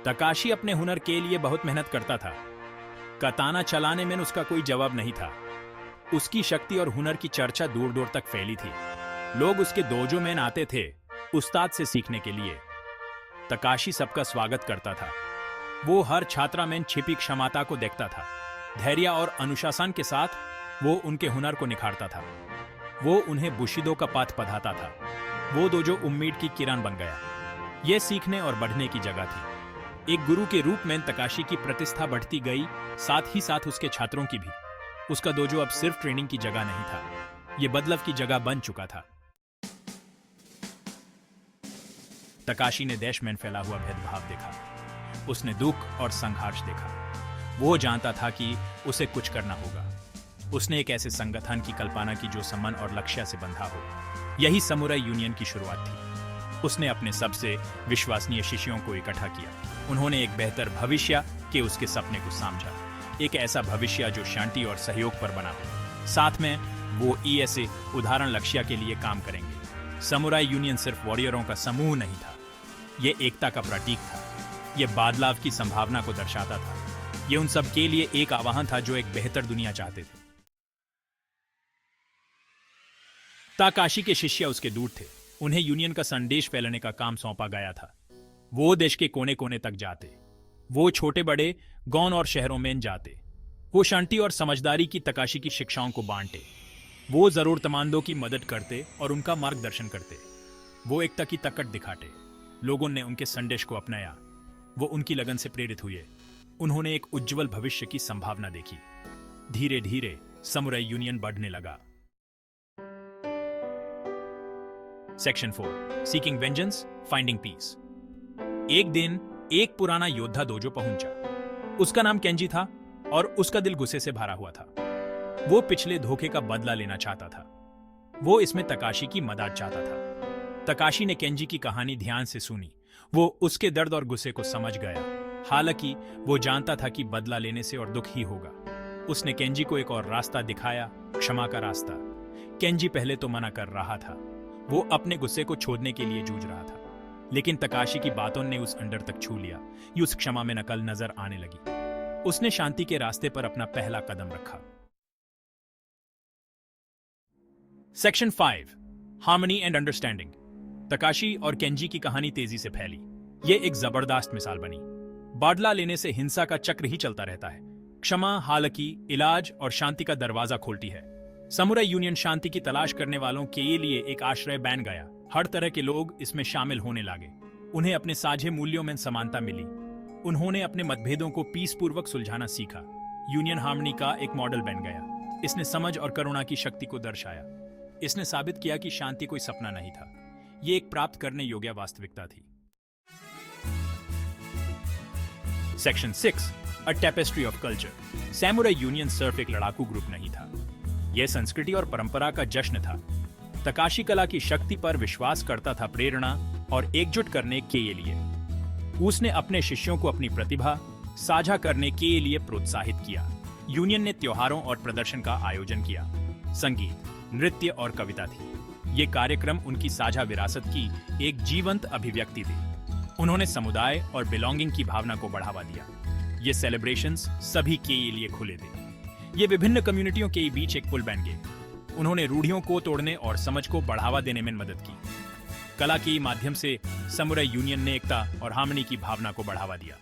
Takeshi अपने हुनर के लिए बहुत मेहनत करता था। कताना चलाने में उसका कोई जवाब नहीं था। उसकी शक्ति और हुनर की चर्चा दूर दूर तक फैली थी। लोग उसके डोजो में आते थे उस्ताद से सीखने के लिए। तकाशी सबका स्वागत करता था। वो हर छात्रा में छिपी क्षमता को देखता था। धैर्य और अनुशासन के साथ वो उनके हुनर को निखारता था। वो उन्हें बुशिदो का पाठ पढ़ाता था। वो डोजो उम्मीद की किरण बन गया। ये सीखने और बढ़ने की जगह थी। एक गुरु के रूप में तकाशी की प्रतिष्ठा बढ़ती गई, साथ ही साथ उसके छात्रों की भी। उसका डोजो अब सिर्फ ट्रेनिंग की जगह नहीं था, यह बदलाव की जगह बन चुका था। तकाशी ने देश में फैला हुआ भेदभाव देखा। उसने दुख और संघर्ष देखा। वो जानता था कि उसे कुछ करना होगा। उसने एक ऐसे संगठन की कल्पना की जो सम्मान और लक्ष्य से बंधा हो। यही समुराई यूनियन की शुरुआत थी। उसने अपने सबसे विश्वसनीय शिष्यों को इकट्ठा किया। उन्होंने एक बेहतर भविष्य के उसके सपने को समझा। एक ऐसा भविष्य जो शांति और सहयोग पर बना हो। साथ में वो ऐसे उदाहरण लक्ष्य के लिए काम करेंगे। समुराई यूनियन सिर्फ वॉरियरों का समूह नहीं था, ये एकता का प्रतीक था। ये बदलाव की संभावना को दर्शाता था। ये उन सब के लिए एक आह्वान था जो एक बेहतर दुनिया चाहते थे। तकाशी के शिष्य उसके दूर थे। उन्हें यूनियन का संदेश फैलाने का काम सौंपा गया था। वो देश के कोने कोने तक जाते। वो छोटे बड़े गांव और शहरों में जाते। वो शांति और समझदारी की तकाशी की शिक्षाओं को बांटते। वो जरूरतमंदों की मदद करते और उनका मार्गदर्शन करते। वो एकता की ताकत दिखाते। लोगों ने उनके संदेश को अपनाया। वो उनकी लगन से प्रेरित हुए। उन्होंने एक उज्जवल भविष्य की संभावना देखी। धीरे धीरे समुराई यूनियन बढ़ने लगा। Section 4 seeking vengeance, finding peace. एक दिन एक पुराना योद्धा डोजो पहुंचा। उसका नाम केंजी था और उसका दिल गुस्से से भरा हुआ था। वो पिछले धोखे का बदला लेना चाहता था। वो इसमें तकाशी की मदद चाहता था। तकाशी ने केंजी की कहानी ध्यान से सुनी। वो उसके दर्द और गुस्से को समझ गया। हालांकि वो जानता था कि बदला लेने से और दुख ही होगा। उसने केंजी को एक और रास्ता दिखाया, क्षमा का रास्ता। केंजी पहले तो मना कर रहा था। वो अपने गुस्से को छोड़ने के लिए जूझ रहा था, लेकिन तकाशी की बातों ने उस अंदर तक छू लिया। उस क्षमा में नकल नजर आने लगी। उसने शांति के रास्ते पर अपना पहला कदम रखा। Section 5 harmony and understanding. Takeshi और केंजी की कहानी तेजी से फैली। यह एक जबरदस्त मिसाल बनी। बदला लेने से हिंसा का चक्र ही चलता रहता है। क्षमा हालांकि इलाज और शांति का दरवाजा खोलती है। समुराई यूनियन शांति की तलाश करने वालों के लिए एक आश्रय बन गया। हर तरह के लोग इसमें शामिल होने लगे। उन्हें अपने साझे मूल्यों में समानता मिली। उन्होंने अपने मतभेदों को पीसपूर्वक सुलझाना सीखा। यूनियन हार्मनी का एक मॉडल बन गया। इसने समझ और करुणा की शक्ति को दर्शाया। इसने साबित किया कि शांति कोई सपना नहीं था, यह एक प्राप्त करने योग्य वास्तविकता थी। Section 6 a tapestry of culture. Samurai union सिर्फ एक लड़ाकू ग्रुप नहीं था, यह संस्कृति और परंपरा का जश्न था। तकाशी कला की शक्ति पर विश्वास करता था, प्रेरणा और एकजुट करने के लिए। उसने अपने शिष्यों को अपनी प्रतिभा साझा करने के लिए प्रोत्साहित किया। यूनियन ने त्योहारों और प्रदर्शन का आयोजन किया। संगीत, नृत्य और कविता थी। ये कार्यक्रम उनकी साझा विरासत की एक जीवंत अभिव्यक्ति थी। उन्होंने समुदाय और बिलोंगिंग की भावना को बढ़ावा दिया। ये सेलिब्रेशंस सभी के लिए खुले थे। ये विभिन्न कम्युनिटियों के बीच एक पुल बन गए। उन्होंने रूढ़ियों को तोड़ने और समझ को बढ़ावा देने में मदद की। कला के माध्यम से समुराई यूनियन ने एकता और हार्मनी की भावना को बढ़ावा दिया।